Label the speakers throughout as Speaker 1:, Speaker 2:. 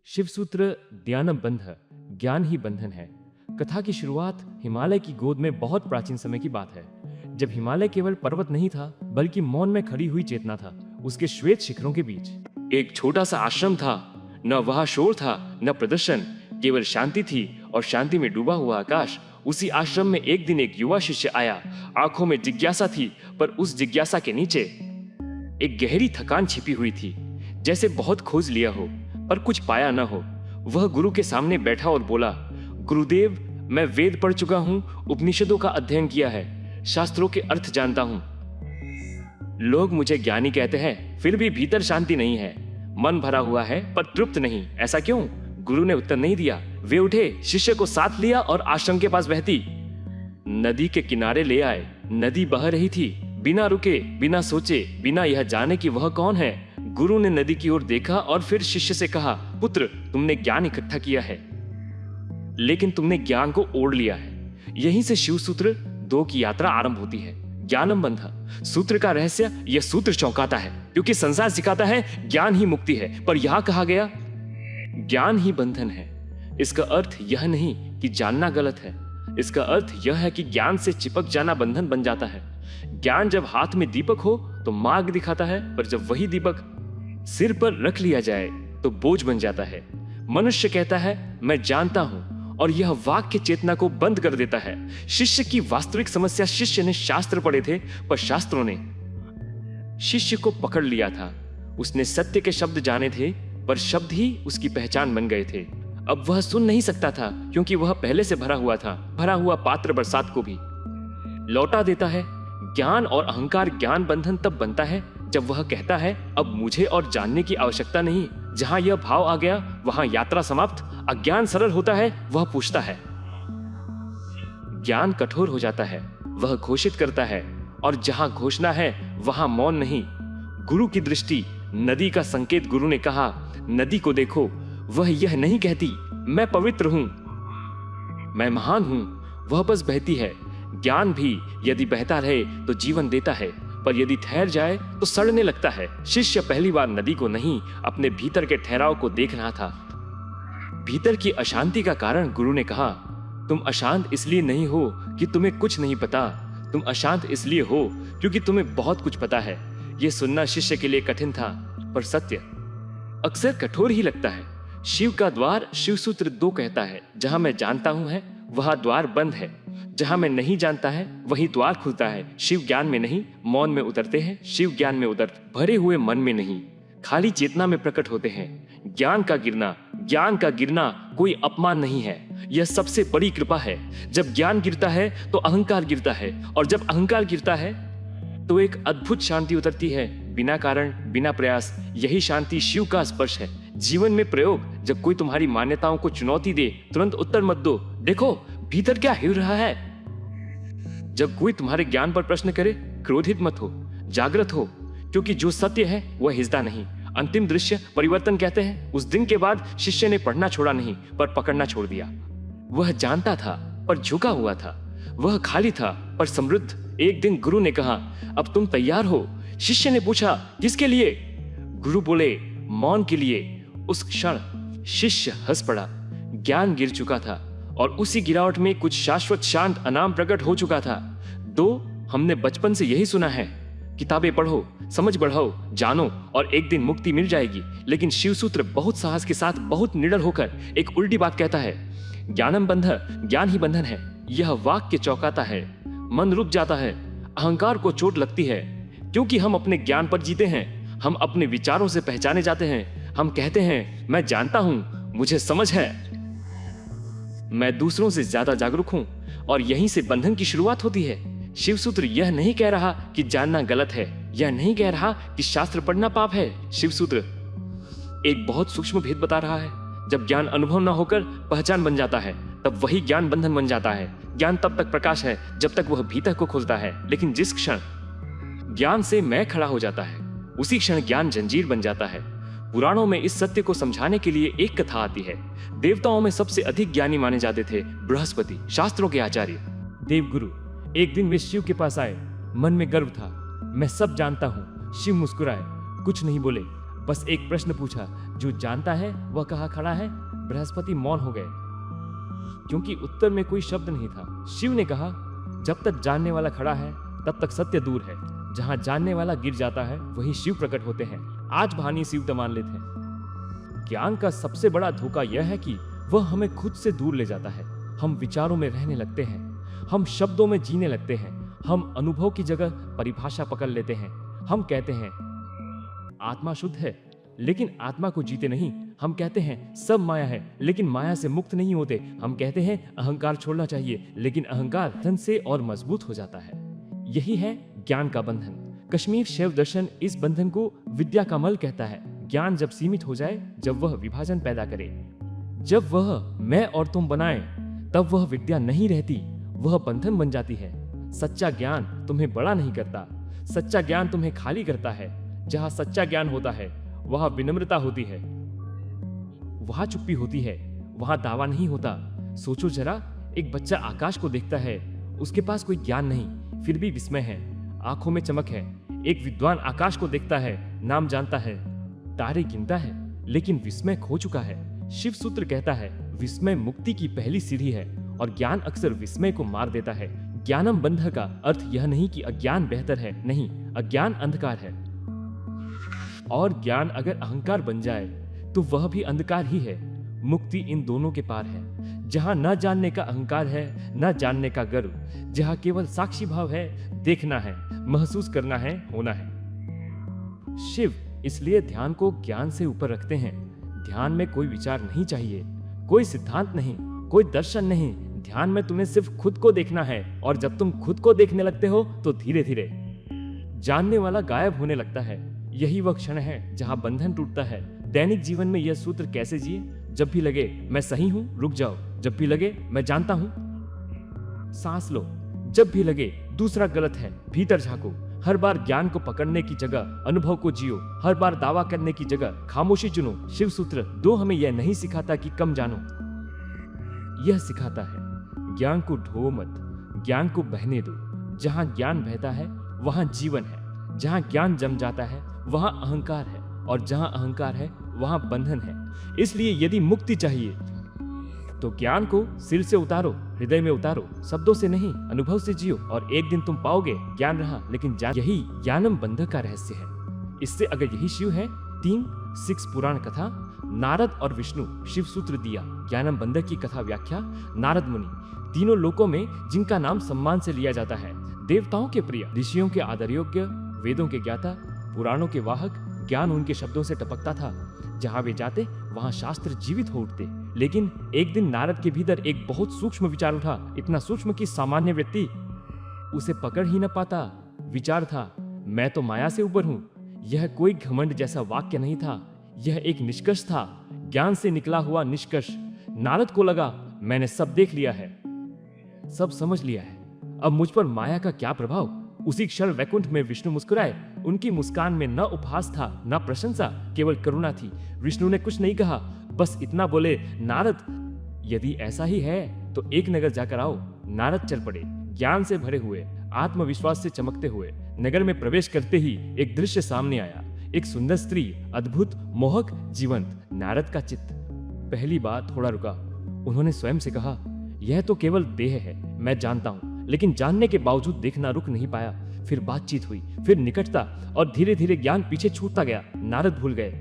Speaker 1: शिव सूत्र ध्यानम बंध ज्ञान ही बंधन है। कथा की शुरुआत हिमालय की गोद में बहुत प्राचीन समय की बात है, जब हिमालय केवल पर्वत नहीं था बल्कि मौन में खड़ी हुई चेतना था। उसके श्वेत शिखरों के बीच एक छोटा सा आश्रम था। न वहां शोर था न प्रदर्शन, केवल शांति थी और शांति में डूबा हुआ आकाश। उसी आश्रम में एक दिन एक युवा शिष्य आया। आंखों में जिज्ञासा थी, पर उस जिज्ञासा के नीचे एक गहरी थकान छिपी हुई थी, जैसे बहुत खोज लिया हो पर कुछ पाया न हो। वह गुरु के सामने बैठा और बोला, गुरुदेव, मैं वेद पढ़ चुका हूं, उपनिषदों का अध्ययन किया है, शास्त्रों के अर्थ जानता हूं। लोग मुझे ज्ञानी कहते हैं, फिर भी भीतर शांति नहीं है। मन भरा हुआ है पर तृप्त नहीं। ऐसा क्यों? गुरु ने उत्तर नहीं दिया। वे उठे, शिष्य को साथ लिया और आश्रम के पास बहती नदी के किनारे ले आए। नदी बह रही थी, बिना रुके, बिना सोचे, बिना यह जाने कि वह कौन है। गुरु ने नदी की ओर देखा और फिर शिष्य से कहा, पुत्र, तुमने ज्ञान इकट्ठा किया है, लेकिन तुमने ज्ञान को ओढ़ लिया है। यहीं से शिव सूत्र 2 की यात्रा आरंभ होती है। ज्ञानम बंध सूत्र का रहस्य, यह सूत्र चौंकाता है, क्योंकि संसार सिखाता है ज्ञान ही मुक्ति है, पर यहां कहा गया ज्ञान ही बंधन है। इसका अर्थ यह नहीं कि जानना गलत है, इसका अर्थ यह है कि ज्ञान से चिपक जाना बंधन बन जाता है। ज्ञान जब हाथ में दीपक हो तो मार्ग दिखाता है, पर जब वही दीपक सिर पर रख लिया जाए तो बोझ बन जाता है। मनुष्य कहता है, मैं जानता हूं, और यह वाक्य चेतना को बंद कर देता है। शिष्य की वास्तविक समस्या, शिष्य ने शास्त्र पढ़े थे पर शास्त्रों ने शिष्य को पकड़ लिया था। उसने सत्य के शब्द जाने थे पर शब्द ही उसकी पहचान बन गए थे। अब वह सुन नहीं सकता था, क्योंकि वह पहले से भरा हुआ था। भरा हुआ पात्र बरसात को भी लौटा देता है। ज्ञान और अहंकार ज्ञान बंधन तब बनता है जब वह कहता है, अब मुझे और जानने की आवश्यकता नहीं। जहां यह भाव आ गया वहां यात्रा समाप्त। अज्ञान सरल होता है, वह पूछता है। ज्ञान कठोर हो जाता है, वह घोषित करता है, और जहां घोषणा है वहां मौन नहीं। गुरु की दृष्टि, नदी का संकेत। गुरु ने कहा, नदी को देखो, वह यह नहीं कहती मैं पवित्र हूं, मैं महान हूं, वह बस बहती है। ज्ञान भी यदि बहता रहे तो जीवन देता है, पर यदि ठहर जाए तो सड़ने लगता है। शिष्य पहली बार नदी को नहीं, अपने भीतर के ठहराव को देख रहा था। भीतर की अशांति का कारण गुरु ने कहा, तुम अशांत इसलिए नहीं हो कि तुम्हें कुछ नहीं पता, तुम अशांत इसलिए हो क्योंकि तुम्हें बहुत कुछ पता है। यह सुनना शिष्य के लिए कठिन था, पर सत्य अक्सर कठोर ही लगता है। शिव का द्वार, शिव सूत्र 2 कहता है, जहां मैं जानता हूं है वहां द्वार बंद है, जहां मैं नहीं जानता है वही द्वार खुलता है। शिव ज्ञान में नहीं, मौन में उतरते हैं। शिव ज्ञान में उतर, भरे हुए मन में नहीं, खाली चेतना में प्रकट होते हैं। ज्ञान का गिरना कोई अपमान नहीं है, यह सबसे बड़ी कृपा है। जब ज्ञान गिरता है तो अहंकार गिरता है, और जब अहंकार गिरता है तो एक अद्भुत शांति उतरती है, बिना कारण, बिना प्रयास। यही शांति शिव का स्पर्श है। जीवन में प्रयोग, जब कोई तुम्हारी मान्यताओं को चुनौती दे, तुरंत उत्तर मत दो, देखो भीतर क्या हिल रहा है। जब कोई तुम्हारे ज्ञान पर प्रश्न करे, क्रोधित मत हो, जागृत हो, क्योंकि जो सत्य है वह हिजदा नहीं। अंतिम दृश्य परिवर्तन कहते हैं। उस दिन के बाद शिष्य ने पढ़ना छोड़ा नहीं, पर पकड़ना छोड़ दिया। वह जानता था पर झुका हुआ था, वह खाली था पर समृद्ध। एक दिन गुरु ने कहा, अब तुम तैयार हो? शिष्य ने पूछा, किसके लिए? गुरु बोले, मौन के लिए। उस क्षण शिष्य हंस पड़ा। ज्ञान गिर चुका था, और उसी गिरावट में कुछ शाश्वत शांत अनाम प्रकट हो चुका था। 2, हमने बचपन से यही सुना है, किताबें पढ़ो, समझ बढ़ाओ, जानो, और एक दिन मुक्ति मिल जाएगी। लेकिन शिव सूत्र बहुत साहस के साथ, बहुत निडर होकर एक उल्टी बात कहता है, ज्ञानम बंध ज्ञान ही बंधन है। यह वाक्य चौंकाता है, मन रुक जाता है, अहंकार को चोट लगती है, क्योंकि हम अपने ज्ञान पर जीते हैं, हम अपने विचारों से पहचाने जाते हैं। हम कहते हैं, मैं जानता हूं, मुझे समझ है, मैं दूसरों से ज्यादा जागरूक हूं, और यहीं से बंधन की शुरुआत होती है। शिव सूत्र यह नहीं कह रहा कि जानना गलत है, यह नहीं कह रहा कि शास्त्र पढ़ना पाप है। शिव सूत्र एक बहुत सूक्ष्म भेद बता रहा है। जब ज्ञान अनुभव न होकर पहचान बन जाता है, तब वही ज्ञान बंधन बन जाता है। ज्ञान तब तक प्रकाश है जब तक वह भीतर को खोलता है, लेकिन जिस क्षण ज्ञान से मैं खड़ा हो जाता है, उसी क्षण ज्ञान जंजीर बन जाता है। पुराणों में इस सत्य को समझाने के लिए एक कथा आती है। देवताओं में सबसे अधिक ज्ञानी माने जाते थे बृहस्पति, शास्त्रों के आचार्य, देवगुरु। एक दिन वे शिव के पास आए। मन में गर्व था, मैं सब जानता हूं। शिव मुस्कुराए, कुछ नहीं बोले, बस एक प्रश्न पूछा, जो जानता है वह कहाँ खड़ा है? बृहस्पति मौन हो गए, क्योंकि उत्तर में कोई शब्द नहीं था। शिव ने कहा, जब तक जानने वाला खड़ा है तब तक सत्य दूर है। जहां जानने वाला गिर जाता है वहीं शिव प्रकट होते हैं। आज भानी शिव मान लेते हैं। ज्ञान का सबसे बड़ा धोखा यह है कि वह हमें खुद से दूर ले जाता है। हम विचारों में रहने लगते हैं, हम शब्दों में जीने लगते हैं, हम अनुभव की जगह परिभाषा पकड़ लेते हैं। हम कहते हैं आत्मा शुद्ध है, लेकिन आत्मा को जीते नहीं। हम कहते हैं सब माया है, लेकिन माया से मुक्त नहीं होते। हम कहते हैं अहंकार छोड़ना चाहिए, लेकिन अहंकार धन से और मजबूत हो जाता है। यही है ज्ञान का बंधन। कश्मीर शैव दर्शन इस बंधन को विद्या का मल कहता है। ज्ञान जब सीमित हो जाए, जब वह विभाजन पैदा करे, जब वह मैं और तुम बनाए, तब वह विद्या नहीं रहती, वह बंधन बन जाती है। सच्चा ज्ञान तुम्हें बड़ा नहीं करता, सच्चा ज्ञान तुम्हें खाली करता है। जहां सच्चा ज्ञान होता है वहां विनम्रता होती है, वहां चुप्पी होती है, वहां दावा नहीं होता। सोचो जरा, एक बच्चा आकाश को देखता है, उसके पास कोई ज्ञान नहीं, फिर भी विस्मय है, आंखों में चमक है। एक विद्वान आकाश को देखता है, नाम जानता है, तारे गिनता है, लेकिन विस्मय खो चुका है। शिव सूत्र कहता है विस्मय मुक्ति की पहली सीढ़ी है, और ज्ञान अक्सर विस्मय को मार देता है। ज्ञानम बंध का अर्थ यह नहीं कि अज्ञान बेहतर है, नहीं, अज्ञान अंधकार है। और ज्ञान अगर अहंकार बन जाए तो वह भी अंधकार ही है। मुक्ति इन दोनों के पार है, जहां न जानने का अहंकार है, न जानने का गर्व, जहां केवल साक्षी भाव है, देखना है, महसूस करना है, होना है। शिव इसलिए ध्यान को ज्ञान से ऊपर रखते हैं। ध्यान में कोई विचार नहीं चाहिए, कोई सिद्धांत नहीं, कोई दर्शन नहीं। ध्यान में तुम्हें सिर्फ खुद को देखना है, और जब तुम खुद को देखने लगते हो तो धीरे धीरे जानने वाला गायब होने लगता है। यही वह क्षण है जहां बंधन टूटता है। दैनिक जीवन में यह सूत्र कैसे जिए? जब भी लगे मैं सही हूं, रुक जाओ। जब भी लगे मैं जानता हूं, सांस लो। जब भी लगे दूसरा गलत है, भीतर झांको। हर बार ज्ञान को पकड़ने की जगह अनुभव को जियो। हर बार दावा करने की जगह खामोशी चुनो। शिव सूत्र 2 हमें यह नहीं सिखाता कि कम जानो, यह सिखाता है ज्ञान को ढो मत, ज्ञान को बहने दो। जहां ज्ञान बहता है वहां जीवन है, जहां ज्ञान जम जाता है वहां अहंकार है, और जहां अहंकार है वहां बंधन है। इसलिए यदि मुक्ति चाहिए तो ज्ञान को सिर से उतारो, हृदय में उतारो, शब्दों से नहीं, अनुभव से जियो, और एक दिन तुम पाओगे ज्ञान रहा लेकिन जान। यही ज्ञानम बंध का रहस्य है। इससे अगर यही शिव है, 3-6 पुराण कथा, नारद और विष्णु, शिव सूत्र दिया, ज्ञानम बंध की कथा व्याख्या, नारद मुनि, तीनों लोकों में जिनका नाम सम्मान से लिया जाता है, देवताओं के प्रिय, ऋषियों के आदर योग्य, वेदों के ज्ञाता, पुराणों के वाहक। ज्ञान उनके शब्दों से टपकता था, जहां वे जाते वहां शास्त्र जीवित हो उठते। लेकिन एक दिन नारद के भीतर एक बहुत सूक्ष्म विचार उठा, इतना सूक्ष्म कि सामान्य व्यक्ति उसे पकड़ ही न पाता। विचार था, मैं तो माया से ऊपर हूं। यह कोई घमंड जैसा वाक्य नहीं था, यह एक निष्कर्ष था, ज्ञान से निकला हुआ निष्कर्ष। नारद को लगा मैंने सब देख लिया है, सब समझ लिया है, अब मुझ पर माया का क्या प्रभाव। उसी क्षण वैकुंठ में विष्णु मुस्कुराए। उनकी मुस्कान में न उपहास था, न प्रशंसा, केवल करुणा थी। विष्णु ने कुछ नहीं कहा, बस इतना बोले, नारद यदि ऐसा ही है तो एक नगर जाकर आओ। नारद चल पड़े, ज्ञान से भरे हुए, आत्मविश्वास से चमकते हुए। नगर में प्रवेश करते ही एक दृश्य सामने आया, एक सुंदर स्त्री, अद्भुत, मोहक, जीवंत। नारद का चित्त पहली बार थोड़ा रुका। उन्होंने स्वयं से कहा, यह तो केवल देह है, मैं जानता हूं, लेकिन जानने के बावजूद देखना रुक नहीं पाया। फिर बातचीत हुई, फिर निकटता, और धीरे धीरे ज्ञान पीछे छूटता गया। नारद भूल गए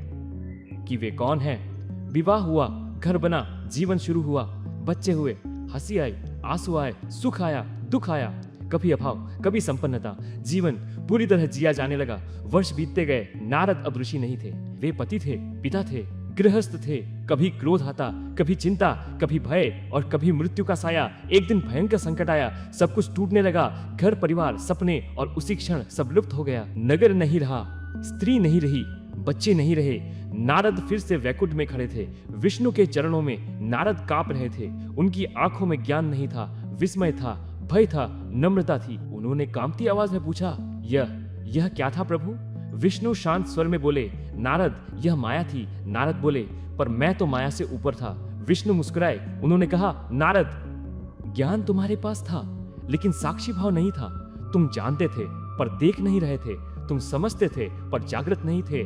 Speaker 1: कि वे कौन हैं। विवाह हुआ, घर बना, जीवन शुरू हुआ, बच्चे हुए, हंसी आई, आंसू आए, सुख आया, दुख आया, कभी अभाव, कभी संपन्नता। जीवन पूरी तरह जिया जाने लगा। वर्ष बीतते गए। नारद अब ऋषि नहीं थे, वे पति थे, पिता थे, गृहस्थ थे। कभी क्रोध आता, कभी चिंता, कभी भय, और कभी मृत्यु का साया। एक दिन भयंकर संकट आया, सब कुछ टूटने लगा, घर परिवार, सपने, और उसी क्षण सब लुप्त हो गया। नगर नहीं रहा, स्त्री नहीं रही, बच्चे नहीं रहे। नारद फिर से वैकुंठ में खड़े थे, विष्णु के चरणों में। नारद कांप रहे थे, उनकी आंखों में ज्ञान नहीं था, विस्मय था, भय था, नम्रता थी। उन्होंने कांपती आवाज में पूछा, यह क्या था प्रभु? विष्णु शांत स्वर में बोले, नारद यह माया थी। नारद बोले, पर मैं तो माया से ऊपर था। विष्णु मुस्कुराए, उन्होंने कहा, नारद ज्ञान तुम्हारे पास था, लेकिन साक्षी भाव नहीं था। तुम जानते थे पर देख नहीं रहे थे, तुम समझते थे पर जागृत नहीं थे।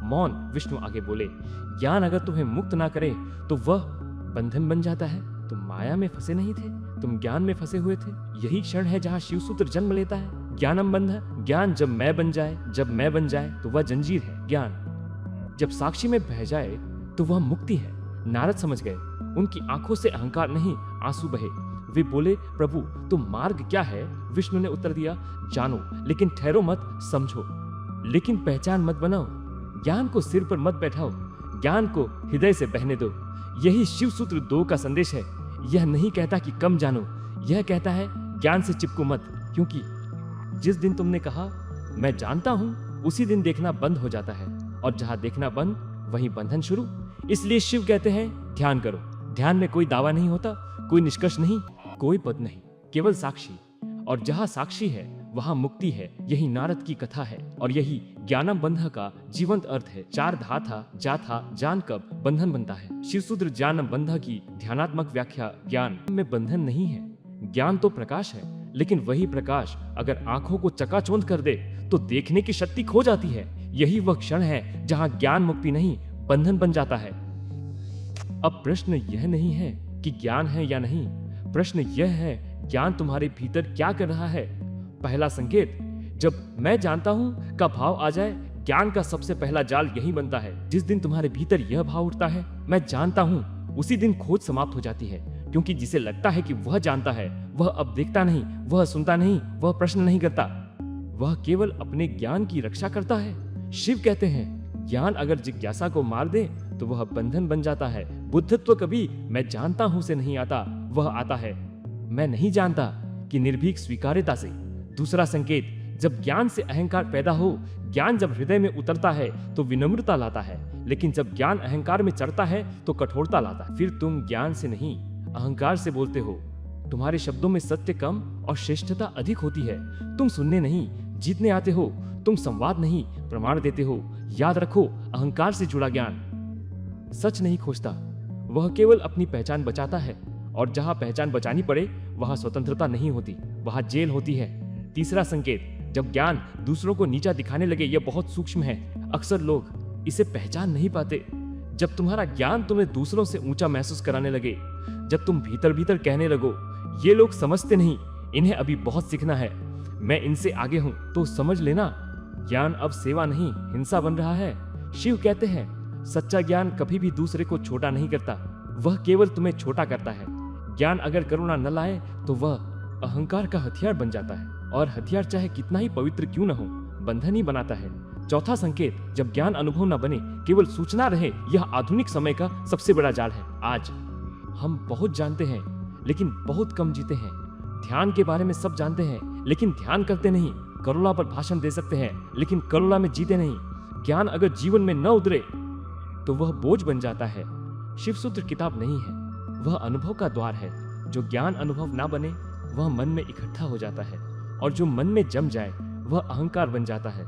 Speaker 1: मौन। विष्णु आगे बोले, ज्ञान अगर तुम्हें मुक्त ना करे तो वह बंधन बन जाता है। तुम माया में फंसे नहीं थे, तुम ज्ञान में फंसे हुए थे। यही क्षण है जहाँ शिव सूत्र जन्म लेता है। ज्ञानम बंध, ज्ञान जब मैं बन जाए तो वह जंजीर है। ज्ञान जब साक्षी में बह जाए तो वह मुक्ति है। नारद समझ गए। उनकी आंखों से अहंकार नहीं, आंसू बहे। वे बोले, प्रभु तो मार्ग क्या है? विष्णु ने उत्तर दिया, जानो लेकिन ठहरो मत, समझो लेकिन पहचान मत बनाओ। ज्ञान को सिर पर मत बैठाओ, ज्ञान को हृदय से बहने दो। यही शिव सूत्र 2 का संदेश है। यह नहीं कहता कि कम जानो, यह कहता है ज्ञान से चिपको मत, क्योंकि जिस दिन तुमने कहा मैं जानता हूं, उसी दिन देखना बंद हो जाता है, और जहां देखना बंद वहीं बंधन शुरू। इसलिए शिव कहते हैं ध्यान करो। ध्यान में कोई दावा नहीं होता, कोई निष्कर्ष नहीं, कोई पद नहीं, केवल साक्षी। और जहां साक्षी है वहां मुक्ति है। यही नारद की कथा है और यही ज्ञानम बंध का जीवंत अर्थ है। 4 धा था, जा था, जान कब बंधन बनता है। शिवसूत्र ज्ञानम बंध की ध्यानात्मक व्याख्या, ज्ञान में बंधन नहीं है। ज्ञान तो प्रकाश है, लेकिन वही प्रकाश अगर आंखों को चकाचौंध कर दे तो देखने की शक्ति खो जाती है। यही वह क्षण है जहां ज्ञान मुक्ति नहीं, बंधन बन जाता है। अब प्रश्न यह नहीं है कि ज्ञान है या नहीं, प्रश्न यह है ज्ञान तुम्हारे भीतर क्या कर रहा है। पहला संकेत, जब मैं जानता हूं का भाव आ जाए, ज्ञान का सबसे पहला जाल यही बनता है। जिस दिन तुम्हारे भीतर यह भाव उठता है, मैं जानता हूं, उसी दिन खोज समाप्त हो जाती है। क्योंकि जिसे लगता है कि वह जानता है, वह अब देखता नहीं, वह सुनता नहीं, वह प्रश्न नहीं करता, वह केवल अपने ज्ञान की रक्षा करता है। शिव कहते हैं ज्ञान अगर जिज्ञासा को मार दे तो वह बंधन बन जाता है। बुद्धत्व कभी मैं जानता हूं से नहीं आता, वह आता है मैं नहीं जानता कि निर्भीक स्वीकार्यता से। दूसरा संकेत, जब ज्ञान से अहंकार पैदा हो, ज्ञान जब हृदय में उतरता है तो विनम्रता लाता है, लेकिन जब ज्ञान अहंकार में चढ़ता है तो कठोरता लाता है। फिर तुम ज्ञान से नहीं, अहंकार से बोलते हो। तुम्हारे शब्दों में सत्य कम और श्रेष्ठता अधिक होती है। तुम सुनने नहीं, जीतने आते हो। तुम संवाद नहीं, प्रमाण देते हो। याद रखो, अहंकार से जुड़ा ज्ञान सच नहीं खोजता, वह केवल अपनी पहचान बचाता है। और जहां पहचान बचानी पड़े वहां स्वतंत्रता नहीं होती, वहां जेल होती है। तीसरा संकेत, जब ज्ञान दूसरों को नीचा दिखाने लगे, यह बहुत सूक्ष्म है। अक्सर लोग इसे पहचान नहीं पाते। जब तुम्हारा ज्ञान तुम्हें दूसरों से ऊंचा महसूस कराने लगे, जब तुम भीतर भीतर कहने लगो ये लोग समझते नहीं, इन्हें अभी बहुत सीखना है, मैं इनसे आगे हूं, तो समझ लेना ज्ञान अब सेवा नहीं, हिंसा बन रहा है। शिव कहते हैं सच्चा ज्ञान कभी भी दूसरे को छोटा नहीं करता, वह केवल तुम्हें छोटा करता है। ज्ञान अगर करुणा न लाए तो वह अहंकार का हथियार बन जाता है, और हथियार चाहे कितना ही पवित्र क्यों न हो, बंधन ही बनाता है। चौथा संकेत, जब ज्ञान अनुभव न बने, केवल सूचना रहे, यह आधुनिक समय का सबसे बड़ा जाल है। आज हम बहुत जानते हैं लेकिन बहुत कम जीते हैं। ध्यान के बारे में सब जानते हैं लेकिन ध्यान करते नहीं। करुणा पर भाषण दे सकते हैं लेकिन करुणा में जीते नहीं। ज्ञान अगर जीवन में न उतरे तो वह बोझ बन जाता है। शिवसूत्र किताब नहीं है, वह अनुभव का द्वार है। जो ज्ञान अनुभव ना बने वह मन में इकट्ठा हो जाता है, और जो मन में जम जाए वह अहंकार बन जाता है।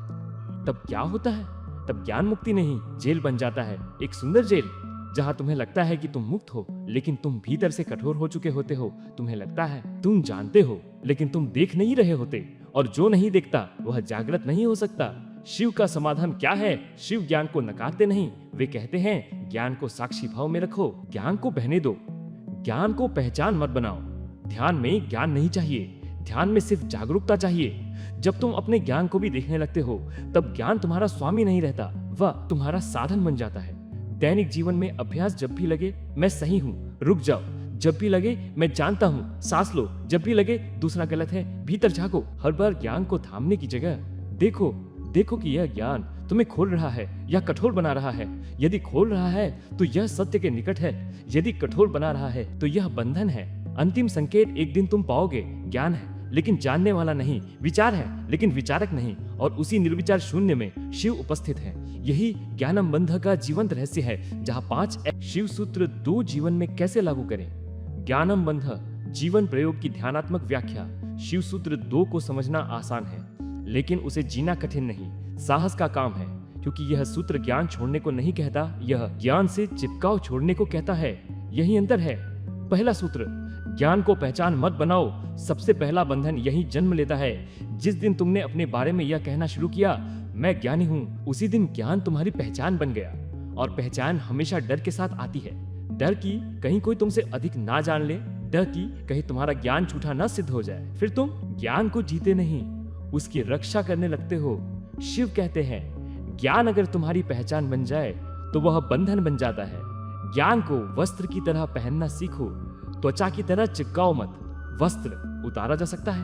Speaker 1: तब क्या होता है? तब ज्ञान मुक्ति नहीं, जेल बन जाता है। एक सुंदर जेल जहां तुम्हें लगता है कि तुम मुक्त हो, लेकिन तुम भीतर से कठोर हो चुके होते हो। तुम्हें लगता है तुम जानते हो, लेकिन तुम देख नहीं रहे होते, और जो नहीं देखता वह जागृत नहीं हो सकता। शिव का समाधान क्या है? शिव ज्ञान को नकारते नहीं, वे कहते हैं ज्ञान को साक्षी भाव में रखो, ज्ञान को बहने दो, ज्ञान को पहचान मत बनाओ। ध्यान में ज्ञान नहीं चाहिए, ध्यान में सिर्फ जागरूकता चाहिए। जब तुम अपने ज्ञान को भी देखने लगते हो, तब ज्ञान तुम्हारा स्वामी नहीं रहता, वह तुम्हारा साधन बन जाता है। दैनिक जीवन में अभ्यास, जब भी लगे मैं सही हूँ, रुक जाओ। जब भी लगे मैं जानता हूँ, सांस लो। जब भी लगे दूसरा गलत है, भीतर झांको। हर बार ज्ञान को थामने की जगह देखो कि यह ज्ञान तुम्हें खोल रहा है या कठोर बना रहा है। यदि खोल रहा है तो यह सत्य के निकट है, यदि कठोर बना रहा है तो यह बंधन है। अंतिम संकेत, एक दिन तुम पाओगे ज्ञान है लेकिन जानने वाला नहीं, विचार है लेकिन विचारक नहीं, और उसी निर्विचार शून्य में शिव उपस्थित है। यही ज्ञानम बंध का जीवंत रहस्य है, जहाँ 5 शिव सूत्र 2 जीवन में कैसे लागू करें। ज्ञानम बंध जीवन प्रयोग की ध्यानात्मक व्याख्या। शिव सूत्र 2 को समझना आसान है, लेकिन उसे जीना कठिन नहीं, साहस का काम है। क्योंकि यह सूत्र ज्ञान छोड़ने को नहीं कहता, यह ज्ञान से चिपकाव छोड़ने को कहता है। यही अंतर है। पहला सूत्र, ज्ञान को पहचान मत बनाओ। सबसे पहला बंधन यही जन्म लेता है जिस दिन तुमने अपने बारे में यह कहना शुरू किया, मैं ज्ञानी हूँ। उसी दिन ज्ञान तुम्हारी पहचान बन गया, और पहचान हमेशा डर के साथ आती है। डर की कहीं कोई तुमसे अधिक ना जान ले, डर की कहीं तुम्हारा ज्ञान झूठा ना सिद्ध हो जाए। फिर तुम ज्ञान को जीते नहीं, उसकी रक्षा करने लगते हो। शिव कहते हैं, ज्ञान अगर तुम्हारी पहचान बन जाए तो वह बंधन बन जाता है। ज्ञान को वस्त्र की तरह पहनना सीखो, त्वचा की तरह चिपकाओ मत। वस्त्र उतारा जा सकता है,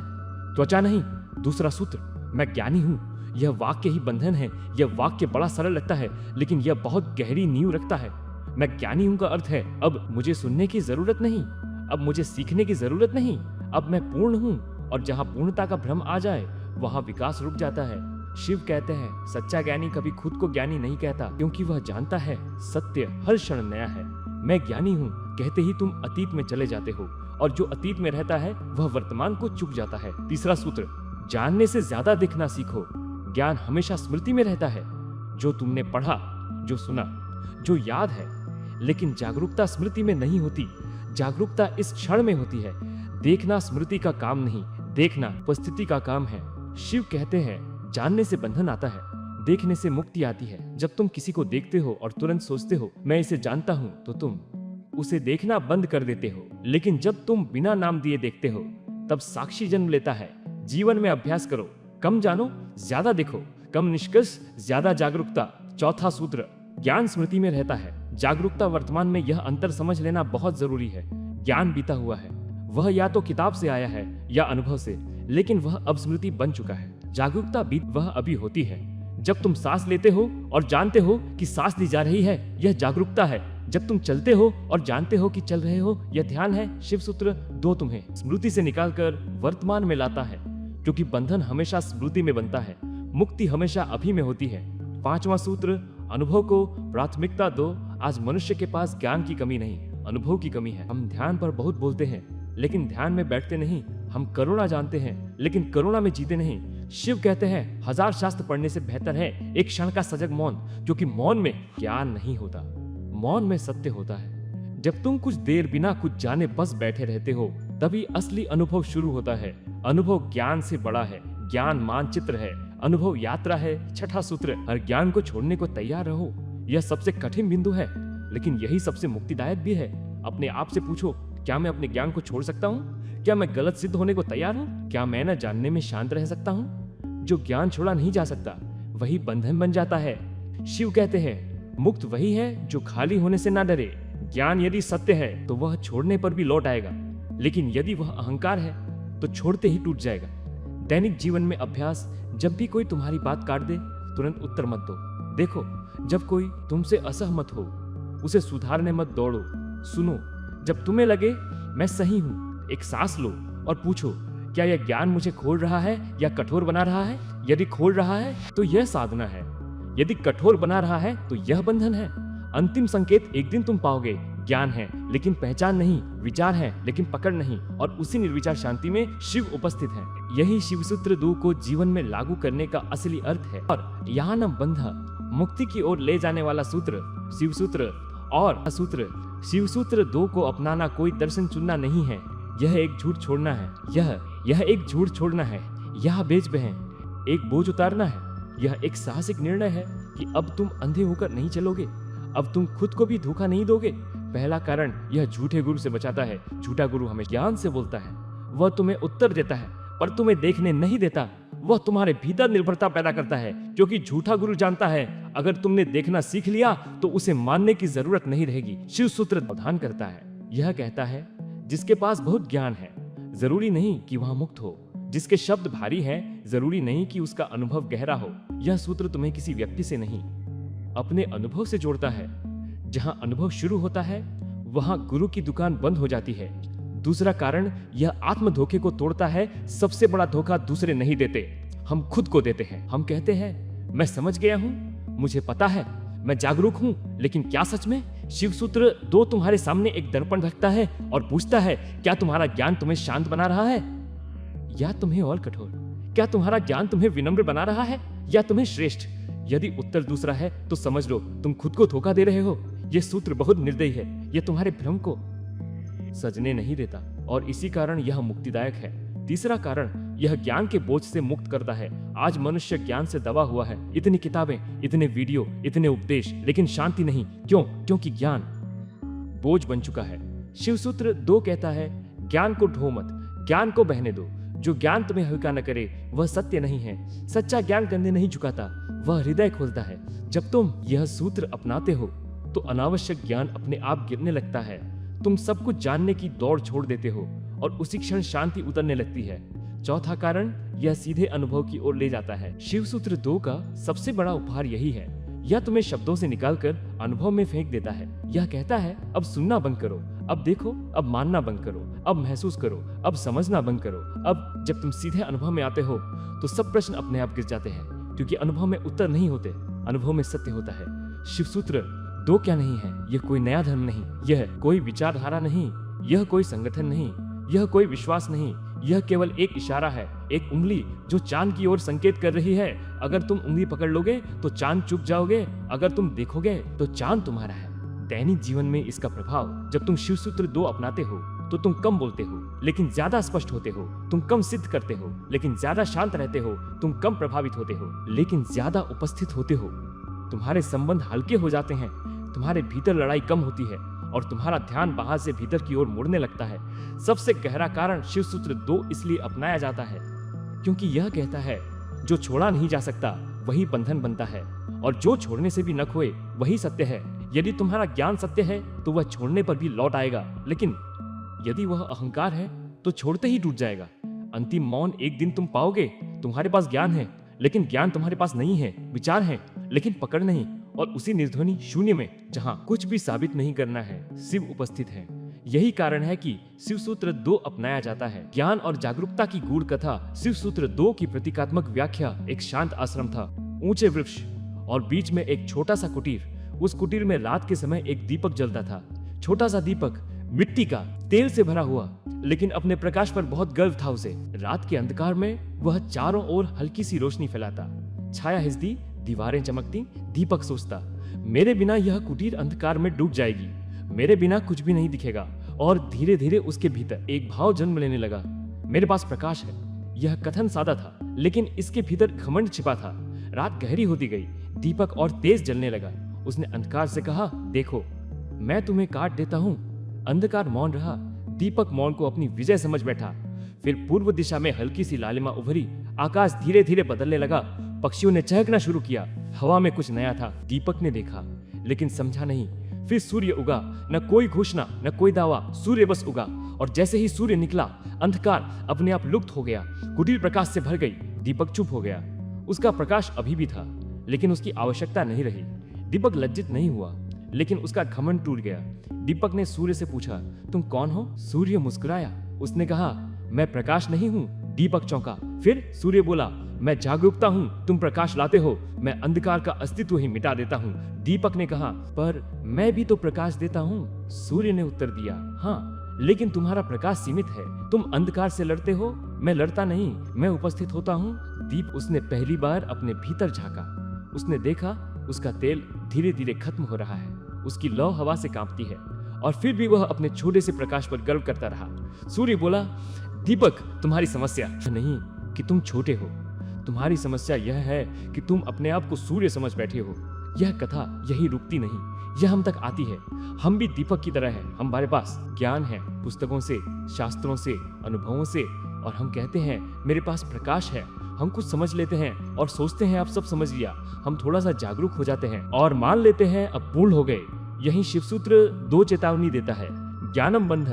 Speaker 1: त्वचा नहीं। दूसरा सूत्र, मैं ज्ञानी हूं, यह वाक्य ही बंधन है। यह वाक्य बड़ा सरल लगता है, लेकिन यह बहुत गहरी नींव रखता है। मैं ज्ञानी हूं का अर्थ है, अब मुझे सुनने की जरूरत नहीं, अब मुझे सीखने की जरूरत नहीं, अब मैं पूर्ण हूं। और जहां पूर्णता का भ्रम आ जाए वहां विकास रुक जाता है। शिव कहते हैं, सच्चा ज्ञानी कभी खुद को ज्ञानी नहीं कहता, क्योंकि वह जानता है सत्य हर क्षण नया है। मैं ज्ञानी हूँ कहते ही तुम अतीत में चले जाते हो, और जो अतीत में रहता है वह वर्तमान को चुक जाता है। तीसरा सूत्र, जानने से ज्यादा देखना सीखो। ज्ञान हमेशा स्मृति में रहता है, जो तुमने पढ़ा, जो सुना, जो याद है। लेकिन जागरूकता स्मृति में नहीं होती, जागरूकता इस क्षण में होती है। देखना स्मृति का काम नहीं, देखना उपस्थिति का काम है। शिव कहते हैं, जानने से बंधन आता है, देखने से मुक्ति आती है। जब तुम किसी को देखते हो और तुरंत सोचते हो मैं इसे जानता हूँ, तो तुम उसे देखना बंद कर देते हो। लेकिन जब तुम बिना नाम दिए देखते हो, तब साक्षी जन्म लेता है। जीवन में अभ्यास करो, कम जानो ज्यादा देखो, कम निष्कर्ष ज्यादा जागरूकता। चौथा सूत्र, ज्ञान स्मृति में रहता है, जागरूकता वर्तमान में। यह अंतर समझ लेना बहुत जरूरी है। ज्ञान बीता हुआ है, वह या तो किताब से आया है या अनुभव से, लेकिन वह अब स्मृति बन चुका है। जागरूकता बीत वह अभी होती है जब तुम सांस लेते हो और जानते हो कि सांस ली जा रही है, यह जागरूकता है। जब तुम चलते हो और जानते हो कि चल रहे हो, यह ध्यान है। शिव सूत्र 2 तुम्हें स्मृति से निकालकर वर्तमान में लाता है, क्योंकि बंधन हमेशा स्मृति में बनता है, मुक्ति हमेशा अभी में होती है। 5वां सूत्र, अनुभव को प्राथमिकता दो। आज मनुष्य के पास ज्ञान की कमी नहीं, अनुभव की कमी है। हम ध्यान पर बहुत बोलते हैं, लेकिन ध्यान में बैठते नहीं। हम करुणा जानते हैं, लेकिन करुणा में जीते नहीं। शिव कहते हैं, 1000 शास्त्र पढ़ने से बेहतर है एक क्षण का सजग मौन, क्योंकि मौन में ज्ञान नहीं होता, मौन में सत्य होता है। जब तुम कुछ देर बिना कुछ जाने बस बैठे रहते हो, तभी असली अनुभव शुरू होता है। अनुभव ज्ञान से बड़ा है, ज्ञान मानचित्र है, अनुभव यात्रा है। 6ठा सूत्र, हर ज्ञान को छोड़ने को तैयार रहो। यह सबसे कठिन बिंदु है, लेकिन यही सबसे मुक्तिदायक भी है। अपने आप से पूछो, क्या मैं अपने ज्ञान को छोड़ सकता हूँ? क्या मैं गलत सिद्ध होने को तैयार हूँ? क्या मैं न जानने में शांत रह सकता हूँ? जो ज्ञान छोड़ा नहीं जा सकता, वही बंधन बन जाता है। शिव कहते हैं, मुक्त वही है जो खाली होने से ना डरे। ज्ञान यदि सत्य है तो वह छोड़ने पर भी लौट आएगा, लेकिन यदि वह अहंकार है तो छोड़ते ही टूट जाएगा। दैनिक जीवन में अभ्यास, जब भी कोई तुम्हारी बात काट दे, तुरंत उत्तर मत दो। देखो, जब कोई तुमसे असहमत हो, उसे सुधारने मत दौड़ो, सुनो। जब तुम्हें लगे मैं सही हूँ, एक सांस लो और पूछो, क्या यह ज्ञान मुझे खोल रहा है या कठोर बना रहा है? यदि खोल रहा है तो यह साधना है, यदि कठोर बना रहा है तो यह बंधन है। अंतिम संकेत एक दिन तुम पाओगे, ज्ञान है लेकिन पहचान नहीं, विचार है लेकिन पकड़ नहीं, और उसी निर्विचार शांति में शिव उपस्थित है। यही शिव सूत्र 2 को जीवन में लागू करने का असली अर्थ है। और यहाँ न बंध मुक्ति की ओर ले जाने वाला सूत्र शिव सूत्र और सूत्र शिव सूत्र 2 को अपनाना कोई दर्शन चुनना नहीं है, यह एक झूठ छोड़ना है। यह एक झूठ छोड़ना है, यह बेच बहें एक बोझ उतारना है। यह एक साहसिक निर्णय है कि अब तुम अंधे होकर नहीं चलोगे, अब तुम खुद को भी धोखा नहीं दोगे। पहला कारण, यह झूठे गुरु से बचाता है। झूठा गुरु हमें ज्ञान से बोलता है, वह तुम्हें उत्तर देता है पर तुम्हें देखने नहीं देता। वह तुम्हारे भीतर निर्भरता पैदा करता है, क्योंकि झूठा गुरु जानता है अगर तुमने देखना सीख लिया तो उसे मानने की जरूरत नहीं रहेगी। शिव सूत्र सावधान करता है, यह कहता है, जिसके पास बहुत ज्ञान है जरूरी नहीं कि वह मुक्त हो, जिसके शब्द भारी हैं जरूरी नहीं कि उसका अनुभव गहरा हो। यह सूत्र तुम्हें किसी व्यक्ति से नहीं, अपने अनुभव से जोड़ता है। जहां अनुभव शुरू होता है वहां गुरु की दुकान बंद हो जाती है। दूसरा कारण, यह आत्म धोखे को तोड़ता है। सबसे बड़ा धोखा दूसरे नहीं देते, हम खुद को देते हैं। हम कहते हैं, मैं समझ गया हूं, मुझे पता है, मैं जागरूक हूं, लेकिन क्या सच में? शिव सूत्र 2 तुम्हारे सामने एक दर्पण रखता है और पूछता है, क्या तुम्हारा ज्ञान तुम्हें शांत बना रहा है या तुम्हें और कठोर? क्या तुम्हारा ज्ञान तुम्हें विनम्र बना रहा है या तुम्हें श्रेष्ठ? यदि उत्तर दूसरा है तो समझ लो तुम खुद को धोखा दे रहे हो। यह सूत्र बहुत निर्दयी है, यह तुम्हारे भ्रम को सजने नहीं देता, और इसी कारण यह मुक्तिदायक है। तीसरा कारण, यह ज्ञान के बोझ से मुक्त करता है आज मनुष्य ज्ञान से दबा हुआ है। इतनी किताबें, इतने वीडियो, इतने उपदेश, लेकिन शांति नहीं। क्यों? क्योंकि ज्ञान बोझ बन चुका है। शिव सूत्र 2 कहता है, ज्ञान को ढो मत, ज्ञान को बहने दो। जो ज्ञान तुम्हें हल्का न करे वह सत्य नहीं है। सच्चा ज्ञान कंधे नहीं झुकाता, वह हृदय खोलता है। जब तुम यह सूत्र अपनाते हो तो अनावश्यक ज्ञान अपने आप गिरने लगता है। तुम सब कुछ जानने की दौड़ छोड़ देते हो और उसी क्षण शांति उतरने लगती है। चौथा कारण, यह सीधे अनुभव की ओर ले जाता है। शिव सूत्र 2 का सबसे बड़ा उपहार यही है। यह तुम्हें शब्दों से निकालकर अनुभव में फेंक देता है। यह कहता है, अब सुनना बंद करो, अब देखो, अब मानना बंद करो, अब महसूस करो, अब समझना बंद करो। अब जब तुम सीधे अनुभव में आते हो तो सब प्रश्न अपने आप गिर जाते हैं, क्योंकि अनुभव में उत्तर नहीं होते, अनुभव में सत्य होता है। शिव सूत्र 2 क्या नहीं है? यह कोई नया धर्म नहीं, यह कोई विचारधारा नहीं, यह कोई संगठन नहीं, यह कोई विश्वास नहीं। यह केवल एक इशारा है, एक उंगली जो चांद की ओर संकेत कर रही है। अगर तुम उंगली पकड़ लोगे तो चांद चुप जाओगे, अगर तुम देखोगे तो चांद तुम्हारा है। दैनिक जीवन में इसका प्रभाव, जब तुम शिव सूत्र 2 अपनाते हो तो तुम कम बोलते हो लेकिन ज्यादा स्पष्ट होते हो। तुम कम सिद्ध करते हो लेकिन ज्यादा शांत रहते हो। तुम कम प्रभावित होते हो लेकिन ज्यादा उपस्थित होते हो। तुम्हारे संबंध हल्के हो जाते हैं, तुम्हारे भीतर लड़ाई कम होती है और तुम्हारा ध्यान बाहर से भीतर की ओर मुड़ने लगता है। सबसे गहरा कारण शिव सूत्र 2 इसलिए अपनाया जाता है क्योंकि यह कहता है, जो छोड़ा नहीं जा सकता वही बंधन बनता है, और जो छोड़ने से भी न खोए वही सत्य है। यदि तुम्हारा ज्ञान सत्य है तो वह छोड़ने पर भी लौट आएगा, लेकिन यदि वह अहंकार है तो छोड़ते ही टूट जाएगा। अंतिम मौन एक दिन तुम पाओगे। तुम्हारे पास ज्ञान है लेकिन ज्ञान तुम्हारे पास नहीं है, विचार है लेकिन पकड़ नहीं, और उसी निर्ध्वनि शून्य में जहां कुछ भी साबित नहीं करना है, शिव उपस्थित है। यही कारण है कि शिव सूत्र 2 अपनाया जाता है। ज्ञान और जागरूकता की गूढ़ कथा। शिव सूत्र 2 की प्रतीकात्मक व्याख्या एक शांत आश्रम था, ऊंचे वृक्ष और बीच में एक छोटा सा कुटीर। उस कुटीर में रात के समय एक दीपक जलता था। छोटा सा दीपक, मिट्टी का, तेल से भरा हुआ, लेकिन अपने प्रकाश पर बहुत गर्व था उसे। रात के अंधकार में वह चारों ओर हल्की सी रोशनी फैलाता। छाया हिजती, दीवारें चमकती। दीपक सोचता, मेरे बिना यह कुटीर अंधकार में डूब जाएगी, मेरे बिना कुछ भी नहीं दिखेगा। और धीरे धीरे उसके भीतर एक भाव जन्म लेने लगा, मेरे पास प्रकाश है। यह कथन सादा था लेकिन इसके भीतर घमंड छिपा था। रात गहरी होती गई, दीपक और तेज जलने लगा। उसने अंधकार से कहा, देखो मैं तुम्हें काट देता हूँ। अंधकार मौन रहा। दीपक मौन को अपनी विजय समझ बैठा। फिर पूर्व दिशा में हल्की सी लालिमा उभरी। आकाश धीरे धीरे बदलने लगा। पक्षियों ने चहकना शुरू किया। हवा में कुछ नया था। दीपक ने देखा लेकिन समझा नहीं। फिर सूर्य उगा। न कोई घोषणा, न कोई दावा, सूर्य बस उगा। और जैसे ही सूर्य निकला, अंधकार अपने आप लुप्त हो गया, कुटीर प्रकाश से भर गई। दीपक चुप हो गया। उसका प्रकाश अभी भी था लेकिन उसकी आवश्यकता नहीं रही। दीपक लज्जित नहीं हुआ लेकिन उसका घमंड टूट गया। दीपक ने सूर्य से पूछा, तुम कौन हो? सूर्य मुस्कुराया। उसने कहा, मैं प्रकाश नहीं हूँ। दीपक चौंका। फिर सूर्य बोला, मैं जागरूकता हूँ, तुम प्रकाश लाते हो, मैं अंधकार का अस्तित्व ही मिटा देता हूँ। दीपक ने कहा, पर मैं भी तो प्रकाश देता हूँ। सूर्य ने उत्तर दिया, हाँ, लेकिन तुम्हारा प्रकाश सीमित है। तुम अंधकार से लड़ते हो, मैं लड़ता नहीं, मैं उपस्थित होता हूँ। दीप उसने पहली बार अपने भीतर झांका। उसने देखा उसका तेल धीरे धीरे खत्म हो रहा है। उसकी लौ हवा से कांपती है और फिर भी वह अपने छोटे से प्रकाश पर गर्व करता रहा। सूर्य बोला, दीपक, तुम्हारी समस्या नहीं कि तुम छोटे हो, तुम्हारी समस्या यह है कि तुम अपने आप को सूर्य समझ बैठे हो। यह कथा यही रुकती नहीं, यह हम तक आती है। हम भी दीपक की तरह हैं। हमारे पास ज्ञान है, पुस्तकों से, शास्त्रों से, अनुभवों से, और हम कहते हैं मेरे पास प्रकाश है। हम कुछ समझ लेते हैं और सोचते हैं अब सब समझ लिया। हम थोड़ा सा जागरूक हो जाते हैं और मान लेते हैं अब पूर्ण हो गए। यही शिव सूत्र 2 चेतावनी देता है। ज्ञानम बंध।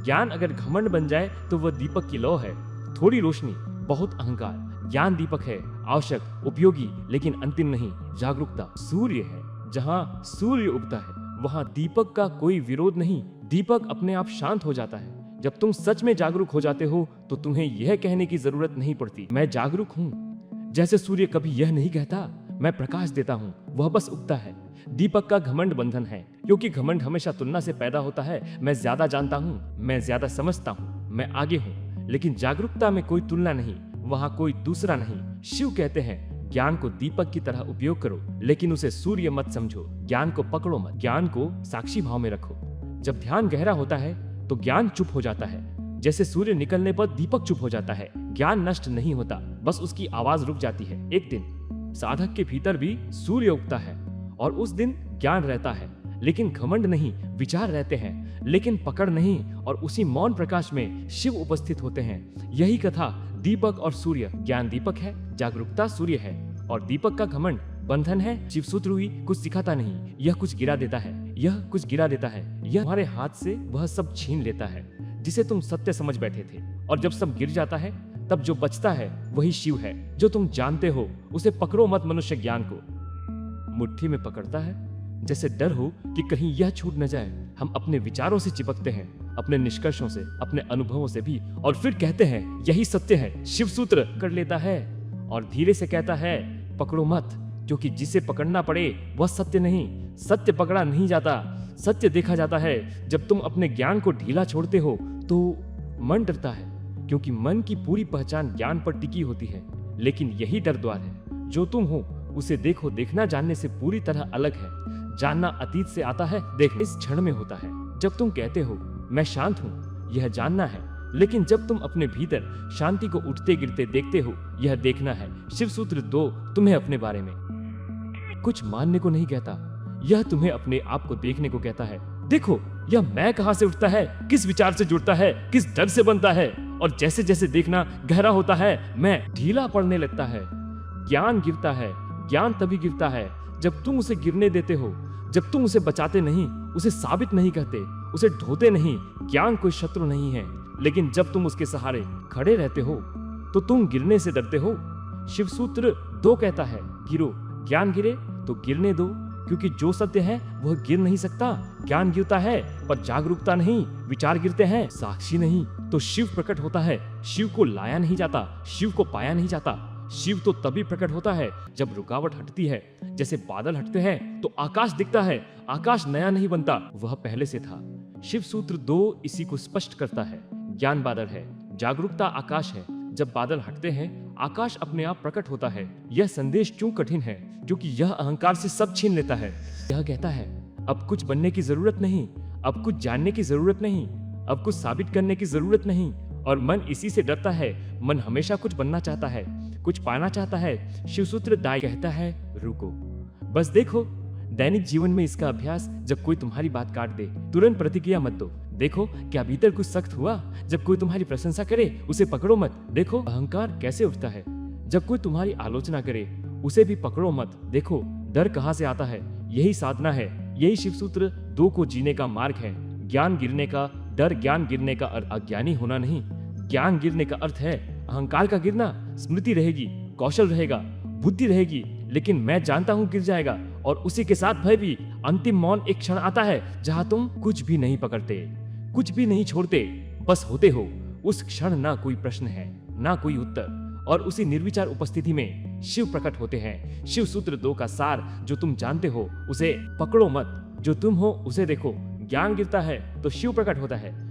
Speaker 1: ज्ञान अगर घमंड बन जाए तो वह दीपक की लौ है। थोड़ी रोशनी, बहुत अहंकार। ज्ञान दीपक है, आवश्यक, उपयोगी, लेकिन अंतिम नहीं। जागरूकता सूर्य है। जहाँ सूर्य उगता है वहाँ दीपक का कोई विरोध नहीं। दीपक अपने आप शांत हो जाता है। जब तुम सच में जागरूक हो जाते हो तो तुम्हें यह कहने की जरूरत नहीं पड़ती, मैं जागरूक हूँ। जैसे सूर्य कभी यह नहीं कहता, मैं प्रकाश देता हूँ, वह बस उगता है। दीपक का घमंड बंधन है, क्योंकि घमंड हमेशा तुलना से पैदा होता है। मैं ज्यादा जानता हूँ, मैं ज्यादा समझता हूँ, मैं आगे हूँ। लेकिन जागरूकता में कोई तुलना नहीं, वहाँ कोई दूसरा नहीं। शिव कहते हैं, ज्ञान को दीपक की तरह उपयोग करो, लेकिन उसे सूर्य मत समझो। ज्ञान को पकड़ो मत, ज्ञान को साक्षी भाव में रखो। जब ध्यान गहरा होता है तो ज्ञान चुप हो जाता है। जैसे सूर्य निकलने पर दीपक चुप हो जाता है, ज्ञान नष्ट नहीं होता, बस उसकी आवाज रुक जाती है। एक दिन साधक के भीतर भी सूर्य उगता है और उस दिन ज्ञान रहता है, लेकिन घमंड नहीं, विचार रहते हैं, लेकिन पकड़ नहीं, और उसी मौन प्रकाश में शिव उपस्थित होते हैं। यही कथा दीपक और सूर्य। ज्ञान दीपक है, जागरूकता सूर्य है, और दीपक का घमंड बंधन है। शिवसूत्र हुई कुछ सिखाता नहीं, यह कुछ गिरा देता है, यह कुछ गिरा देता है, यह तुम्हारे हाथ से वह सब छीन लेता है जिसे तुम सत्य समझ बैठे थे। और जब सब गिर जाता है तब जो बचता है वही शिव है, जो तुम जानते हो। उसे पकड़ो मत मनुष्य ज्ञान को, मुट्ठी में पकड़ता है जैसे डर हो कि कहीं यह छूट न जाए। हम अपने विचारों से चिपकते हैं, अपने निष्कर्षों से, अपने अनुभवों से भी, और फिर कहते हैं यही सत्य है। शिव सूत्र कर लेता है और धीरे से कहता है पकड़ो मत, क्योंकि जिसे पकड़ना पड़े वह सत्य नहीं। सत्य पकड़ा नहीं जाता, सत्य देखा जाता है। जब तुम अपने ज्ञान को ढीला छोड़ते हो तो मन डरता है, क्योंकि मन की पूरी पहचान ज्ञान पर टिकी होती है। लेकिन यही डर द्वार है, जो तुम हो उसे देखो। देखना जानने से पूरी तरह अलग है। जानना अतीत से आता है, देखना इस क्षण में होता है। जब तुम कहते हो मैं शांत हूँ, यह जानना है, लेकिन जब तुम अपने भीतर शांति को उठते गिरते देखते हो, यह देखना है। शिव सूत्र 2 तुम्हें अपने बारे में कुछ मानने को नहीं कहता, यह तुम्हें अपने आप को देखने को कहता है। देखो यह मैं कहां से उठता है, किस विचार से जुड़ता है, किस डर से बनता है। और जैसे जैसे देखना गहरा होता है, मैं ढीला पड़ने लगता है। ज्ञान गिरता है। ज्ञान तभी गिरता है जब तुम उसे गिरने देते हो, जब तुम उसे बचाते नहीं, उसे साबित नहीं कहते, उसे ढोते नहीं। ज्ञान कोई शत्रु नहीं है, लेकिन जब तुम उसके सहारे खड़े रहते हो तो तुम गिरने से डरते हो। शिव सूत्र 2 कहता है गिरो। ज्ञान गिरे तो गिरने दो, क्योंकि जो सत्य है वह गिर नहीं सकता। ज्ञान गिरता है पर जागरूकता नहीं, विचार गिरते हैं, साक्षी नहीं। तो शिव प्रकट होता है। शिव को लाया नहीं जाता, शिव को पाया नहीं जाता। शिव तो तभी प्रकट होता है जब रुकावट हटती है। जैसे बादल हटते हैं तो आकाश दिखता है। आकाश नया नहीं बनता, वह पहले से था। शिव सूत्र 2 इसी को स्पष्ट करता है। ज्ञान बादल है, जागरूकता आकाश है। जब बादल हटते हैं आकाश अपने आप प्रकट होता है। यह संदेश क्यों कठिन है? क्योंकि यह अहंकार से सब छीन लेता है। यह कहता है अब कुछ बनने की जरूरत नहीं, अब कुछ जानने की जरूरत नहीं, अब कुछ साबित करने की जरूरत नहीं। और मन इसी से डरता है। मन हमेशा कुछ बनना चाहता है, कुछ पाना चाहता है। शिवसूत्र दाई कहता है रुको, बस देखो। दैनिक जीवन में इसका अभ्यास। जब कोई तुम्हारी बात काट दे तुरंत प्रतिक्रिया मत दो। देखो क्या भीतर कुछ सख्त हुआ। जब कोई तुम्हारी प्रशंसा करे उसे पकड़ो मत। देखो अहंकार कैसे उठता है। जब कोई तुम्हारी आलोचना करे उसे भी पकड़ो मत। देखो डर कहां से आता है। यही साधना है, यही शिवसूत्र 2 को जीने का मार्ग है। ज्ञान गिरने का डर, ज्ञान गिरने का अर्थ अज्ञानी होना नहीं। ज्ञान गिरने का अर्थ है अहंकार का गिरना। स्मृति रहेगी, कौशल रहेगा, बुद्धि रहेगी, लेकिन मैं जानता हूं गिर जाएगा। और उसी के साथ भय भी। अंतिम मौन एक क्षण आता है जहां तुम कुछ भी नहीं पकड़ते, कुछ भी नहीं छोड़ते, बस होते हो। उस क्षण ना कोई प्रश्न है, ना कोई उत्तर, और उसी निर्विचार उपस्थिति में शिव प्रकट होते हैं। शिव सूत्र 2 का सार, जो तुम जानते हो उसे पकड़ो मत, जो तुम हो उसे देखो। ज्ञान गिरता है तो शिव प्रकट होता है।